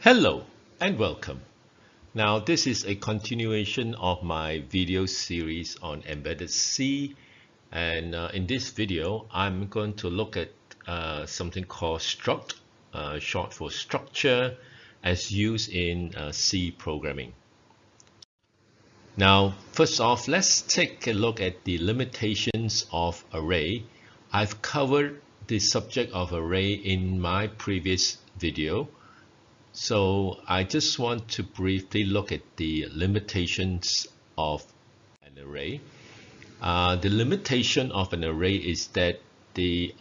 Hello and welcome. Now this is a continuation of my video series on embedded C, and in this video I'm going to look at something called struct, short for structure, as used in C programming. Now first off, let's take a look at the limitations of array. I've covered the subject of array in my previous video. So I just want to briefly look at the limitations of an array. The limitation of an array is that the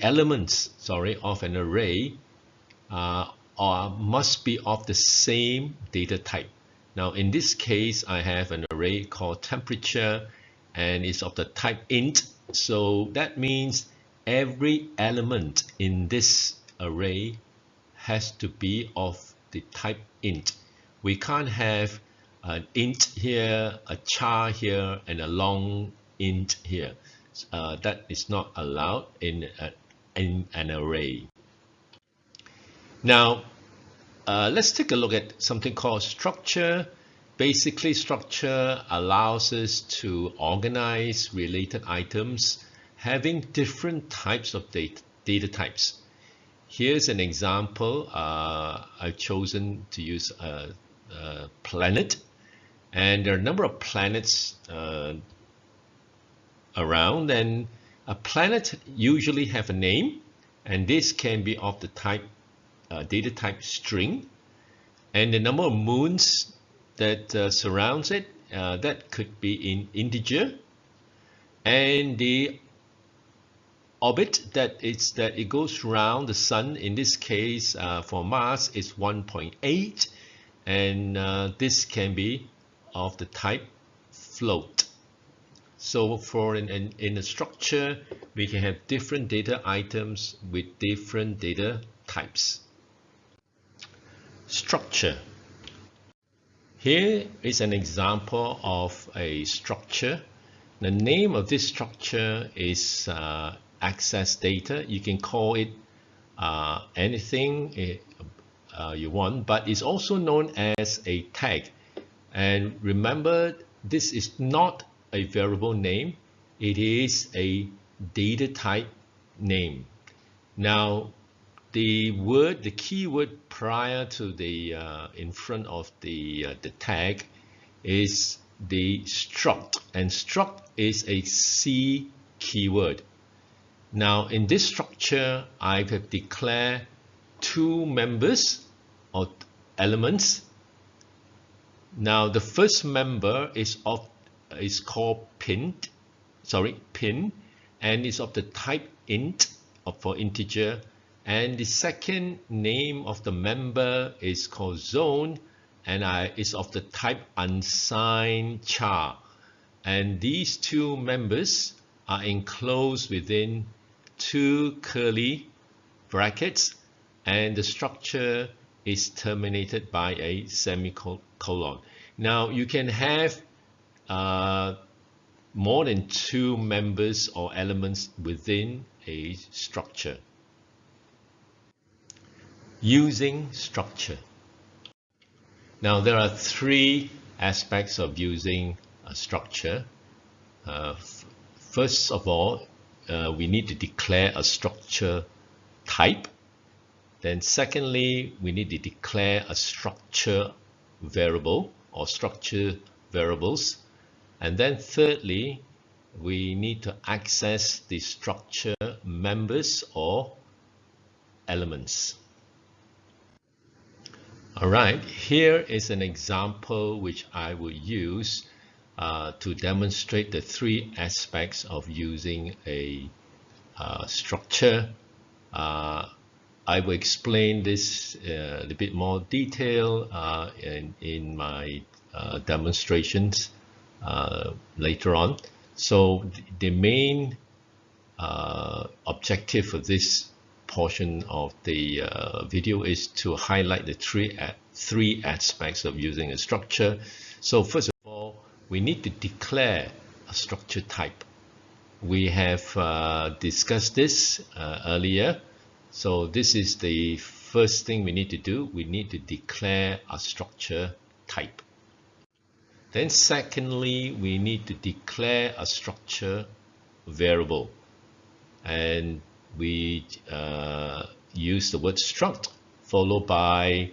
elements of an array must be of the same data type. Now in this case, I have an array called temperature and it's of the type int. So that means every element in this array has to be of the type int. We can't have an int here, a char here, and a long int here. That is not allowed in an array. Now, let's take a look at something called structure. Basically, structure allows us to organize related items having different types of data types. Here's an example. I've chosen to use a planet, and there are a number of planets around, and a planet usually have a name, and this can be of the type data type string, and the number of moons that surrounds it, that could be in integer, and the orbit that it goes around the sun. In this case, for Mars, is 1.8, and this can be of the type float. So for in a structure, we can have different data items with different data types. Structure. Here is an example of a structure. The name of this structure is access data. You can call it anything you want, but it's also known as a tag. And remember, this is not a variable name, it is a data type name. Now the keyword prior to the in front of the tag is the struct, and struct is a C keyword. Now in this structure, I have declared two members or elements. Now the first member is called pin, and is of the type int for integer, and the second name of the member is called zone, and is of the type unsigned char, and these two members are enclosed within two curly brackets, and the structure is terminated by a semicolon. Now you can have more than two members or elements within a structure. Using structure. Now there are three aspects of using a structure. First of all, we need to declare a structure type. Then secondly, we need to declare a structure variable or structure variables. And then thirdly, we need to access the structure members or elements. All right, here is an example which I will use to demonstrate the three aspects of using a structure. I will explain this in a bit more detail in my demonstrations later on. So the main objective for this portion of the video is to highlight the three aspects of using a structure. So first of all, we need to declare a structure type. We have discussed this earlier. So this is the first thing we need to do. We need to declare a structure type. Then secondly, we need to declare a structure variable, and we use the word struct followed by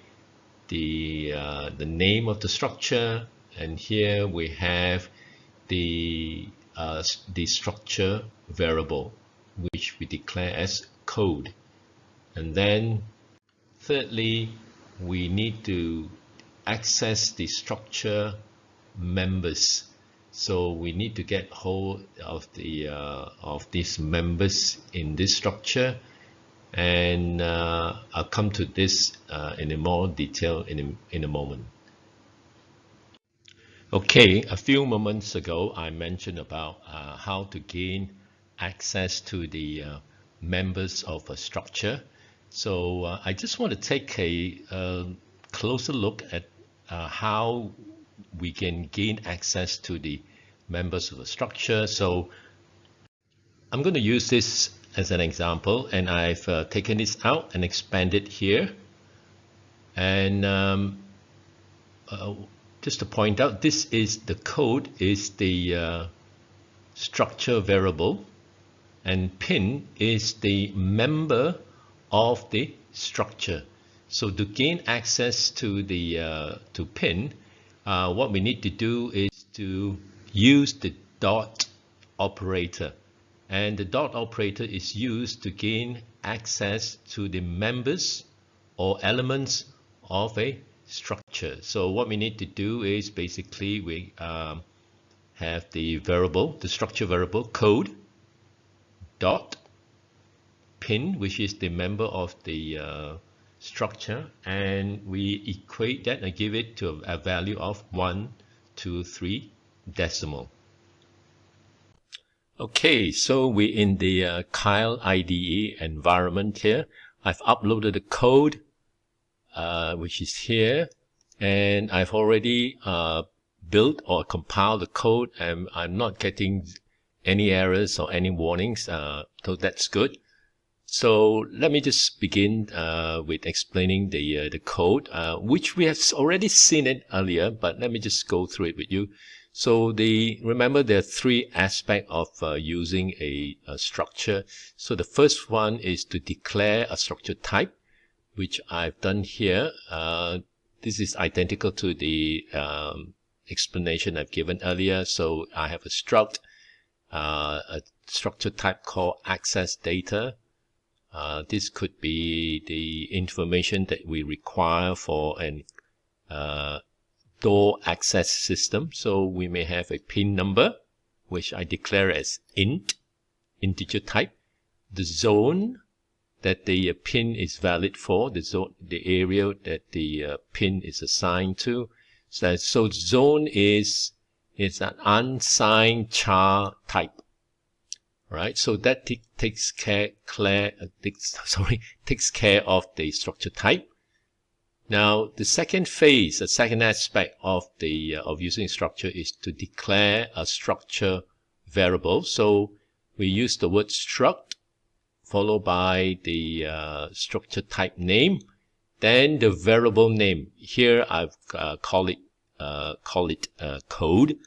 the name of the structure, and here we have the structure variable, which we declare as code. And then thirdly, we need to access the structure members. So we need to get hold of these members in this structure, and I'll come to this in a more detail in a moment. Okay, a few moments ago I mentioned about how to gain access to the members of a structure. So I just want to take a closer look at how we can gain access to the members of a structure. So I'm going to use this as an example, and I've taken this out and expanded here. And just to point out, this is the code is the structure variable, and pin is the member of the structure. So to gain access to the to pin, what we need to do is to use the dot operator, and the dot operator is used to gain access to the members or elements of a structure. So what we need to do is basically we have the variable, the structure variable code dot pin, which is the member of the structure, and we equate that and give it to a value of 1, 2, 3 decimal. Okay, so we're in the Kyle IDE environment here. I've uploaded the code, which is here, and I've already built or compiled the code, and I'm not getting any errors or any warnings, so that's good. So let me just begin with explaining the code, which we have already seen it earlier, but let me just go through it with you. So remember there are three aspects of using a structure. So the first one is to declare a structure type, which I've done here. This is identical to the explanation I've given earlier. So I have a struct, a structure type called access data. This could be the information that we require for an door access system. So we may have a pin number, which I declare as integer type, the zone that the pin is valid for, the area that the pin is assigned to. So zone is an unsigned char type. Right, so that takes care of the structure type. Now, the second phase, the second aspect of using structure is to declare a structure variable. So we use the word struct followed by the structure type name, then the variable name. Here I've call it code.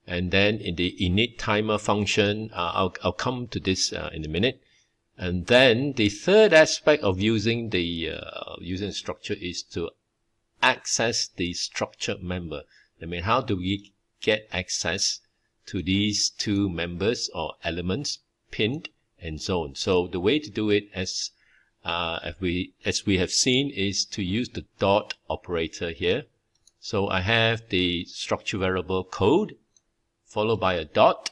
And then in the init timer function, I'll come to this in a minute. And then the third aspect of using using structure is to access the structure member. I mean, how do we get access to these two members or elements, pinned and zone? So the way to do it, as we have seen, is to use the dot operator here. So I have the structure variable code, followed by a dot,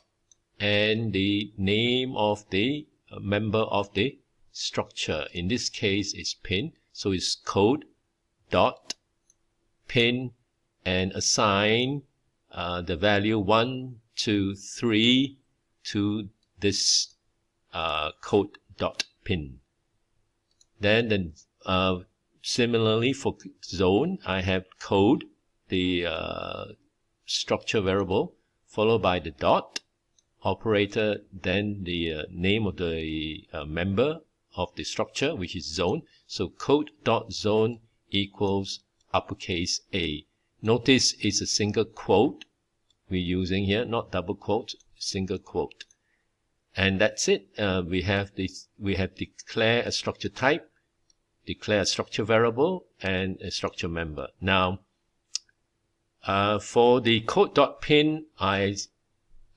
and the name of the member of the structure. In this case, it's pin. So it's code dot pin, and assign the value 1, 2, 3 to this code dot pin. Then similarly for zone, I have code, the structure variable, followed by the dot operator, then the name of the member of the structure, which is zone. So code.zone equals uppercase A. Notice it's a single quote we're using here, not double quote, single quote. And that's it. We have declare a structure type, declare a structure variable, and a structure member. Now, for the code.pin, I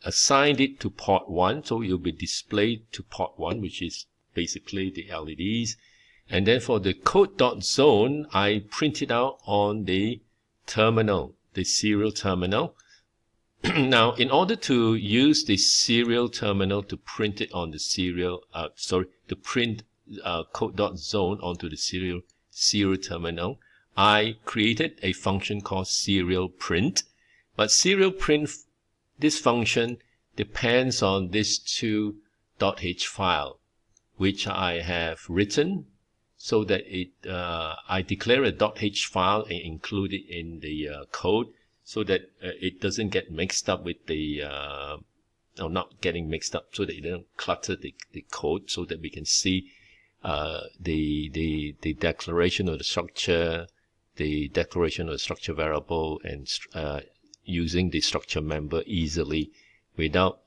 assigned it to port 1, so it will be displayed to port 1, which is basically the LEDs. And then for the code.zone, I print it out on the terminal, the serial terminal. Now, in order to use the serial terminal to print it on the serial, to print code.zone onto the serial terminal, I created a function called serial print. But serial print, this function depends on this .h file, which I have written so that I declare a .h file and include it in the code, so that it doesn't get mixed up with the, not getting mixed up, so that it doesn't clutter the code, so that we can see the declaration of the structure, the declaration of the structure variable, and using the structure member easily without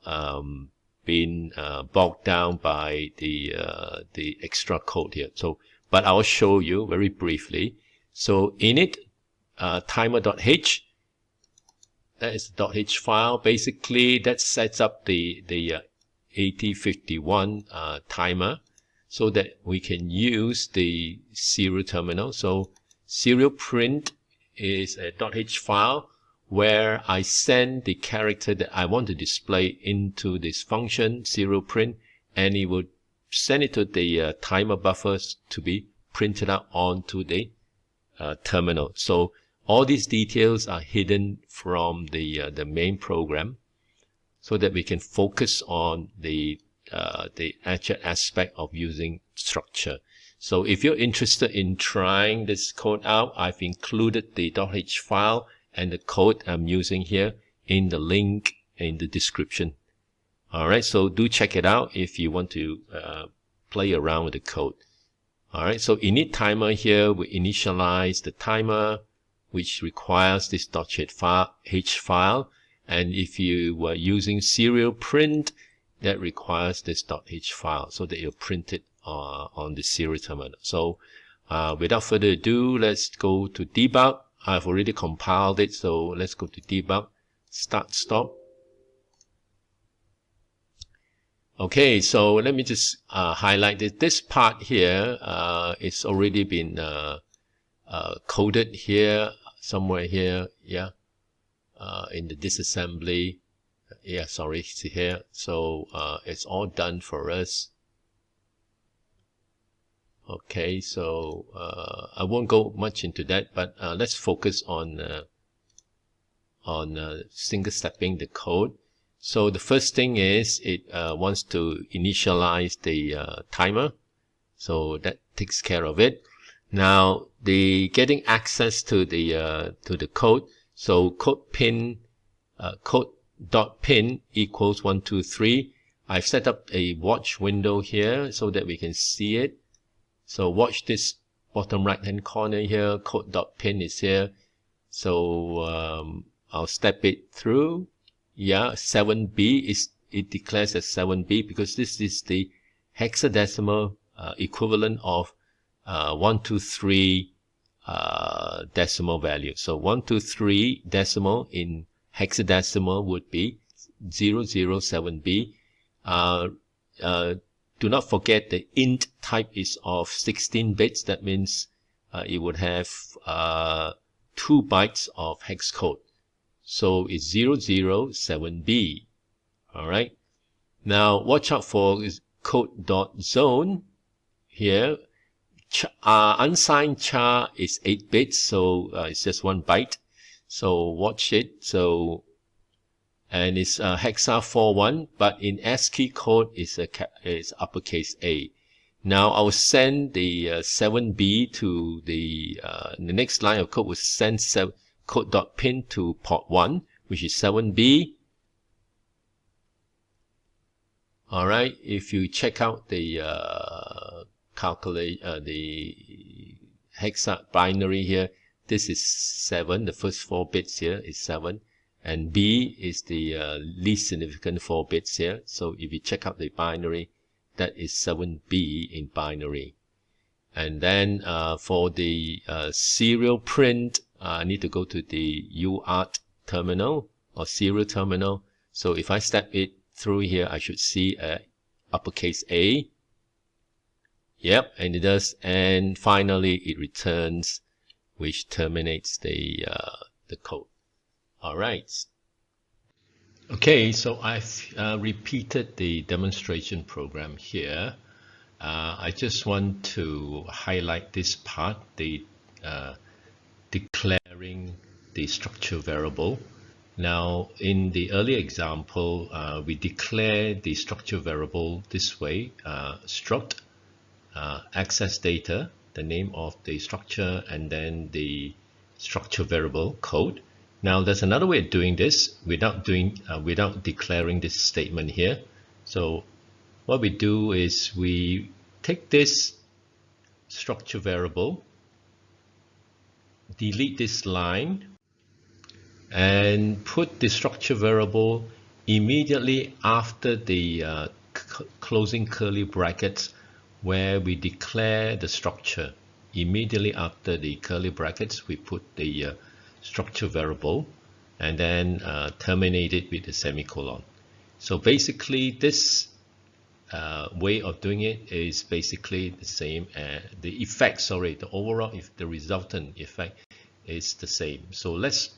being bogged down by the extra code here. So, but I'll show you very briefly. So init timer.h, that is the .h file. Basically, that sets up the 8051 timer, so that we can use the serial terminal. So serial print is a .h file where I send the character that I want to display into this function, serial print, and it would send it to the timer buffers to be printed out onto the terminal. So all these details are hidden from the main program, so that we can focus on the actual aspect of using structure. So if you're interested in trying this code out, I've included the .h file and the code I'm using here in the link in the description. Alright, so do check it out if you want to play around with the code. Alright, so init timer here, we initialize the timer, which requires this .h file, and if you were using serial print, that requires this .h file, so that you'll print it on the serial terminal. So without further ado, let's go to debug. I've already compiled it, so let's go to debug, start, stop. Okay, so let me just highlight that this part here it's already been coded here, somewhere here, yeah, in the disassembly, yeah, sorry, see here. So it's all done for us. Okay, so I won't go much into that, but let's focus on single stepping the code. So the first thing is it wants to initialize the timer, so that takes care of it. Now the getting access to the code. So code.pin equals 123. I've set up a watch window here so that we can see it. So watch this bottom right hand corner here. Code.pin is here. So I'll step it through. Yeah, 7B it declares as 7B because this is the hexadecimal equivalent of 123 decimal value. So 123 decimal in hexadecimal would be 007B. Do not forget the int type is of 16 bits. That means it would have 2 bytes of hex code. So it's 007B. Alright. Now watch out for code.zone here. Unsigned char is 8 bits, so it's just 1 byte. So watch it. So, and it's hexa 41, but in ASCII code is uppercase A. Now I'll send the 7B to the next line of code will send code.pin to port 1, which is 7B. Alright, if you check out the calculate the hexa binary here. This is 7. The first 4 bits here is 7. And B is the least significant 4 bits here. So if you check out the binary, that is 7B in binary. And then for the serial print, I need to go to the UART terminal or serial terminal. So if I step it through here, I should see a uppercase A. Yep, and it does. And finally, it returns, which terminates the code. All right. Okay, so I've repeated the demonstration program here. I just want to highlight this part, the declaring the structure variable. Now, in the earlier example, we declare the structure variable this way: struct access data, the name of the structure, and then the structure variable code. Now, there's another way of doing this without declaring this statement here. So what we do is we take this structure variable, delete this line, and put the structure variable immediately after the closing curly brackets where we declare the structure. Immediately after the curly brackets, we put the structure variable and then terminate it with a semicolon. So basically this way of doing it is basically the same. The effect, sorry, the overall, if the resultant effect is the same. So let's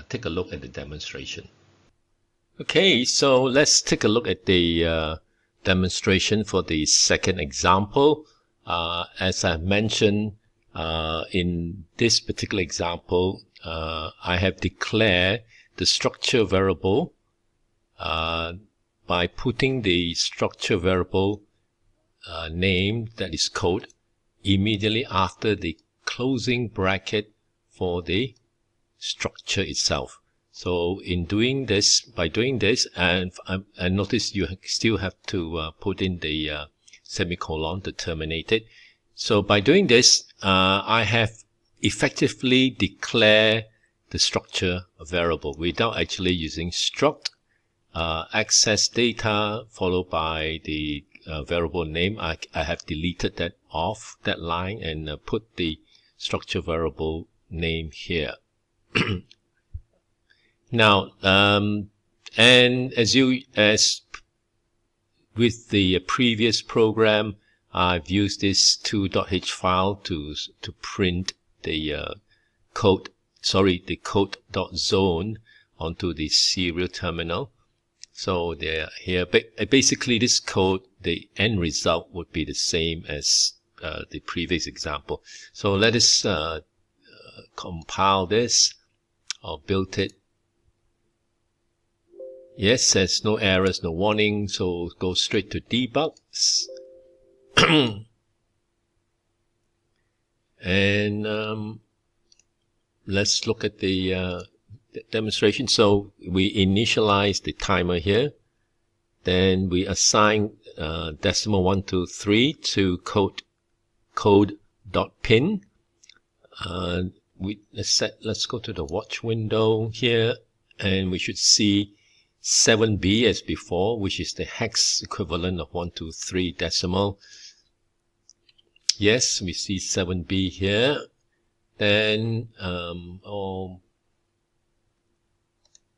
take a look at the demonstration. Okay, so let's take a look at the demonstration for the second example. As I mentioned, in this particular example, I have declared the structure variable by putting the structure variable name, that is code, immediately after the closing bracket for the structure itself. So in doing this, by doing this, and notice you still have to put in the semicolon to terminate it. So by doing this, I have effectively declared the structure variable without actually using struct access data followed by the variable name. I have deleted that off, that line, and put the structure variable name here. Now, and as with the previous program, I've used this 2.h file to print the the code.zone onto the serial terminal. So they're here. Basically, this code, the end result would be the same as the previous example. So let us compile this or build it. Yes, there's no errors, no warning, so go straight to debug. And let's look at the demonstration. So we initialize the timer here. Then we assign decimal 1, 2, 3 to code.pin. Let's go to the watch window here, and we should see 7B as before, which is the hex equivalent of 1, 2, 3 decimal. Yes, we see 7B here. Then,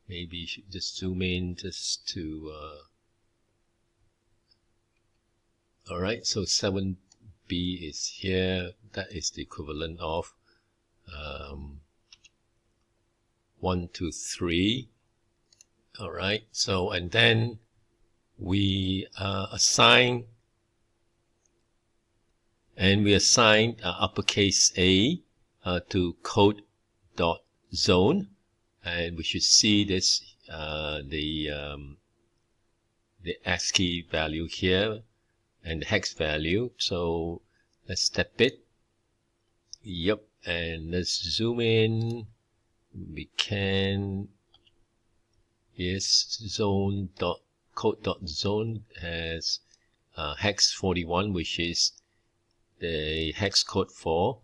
maybe you should just zoom in just to, alright, so 7B is here. That is the equivalent of 1, 2, 3. Alright, so, and then we assign uppercase A to code.zone, and we should see this the ASCII value here and the hex value. So let's step it. Yep, and let's zoom in. We can, yes, code.zone has hex 41, which is the hex code for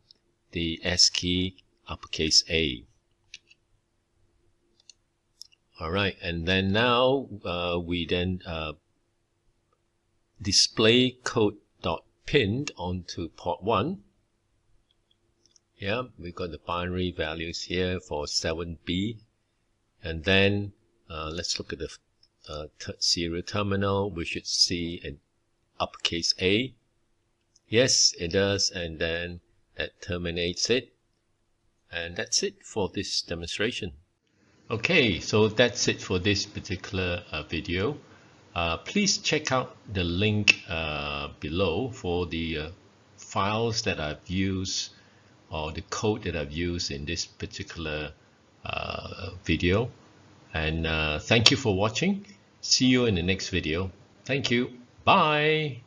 the S key uppercase A. Alright, and then now we then display code.pinned onto port 1. Yeah, we got the binary values here for 7B. And then let's look at the serial terminal. We should see an uppercase A. Yes, it does, and then that terminates it. And that's it for this demonstration. Okay, so that's it for this particular video. Please check out the link below for the files that I've used, or the code that I've used in this particular video. And thank you for watching. See you in the next video. Thank you. Bye.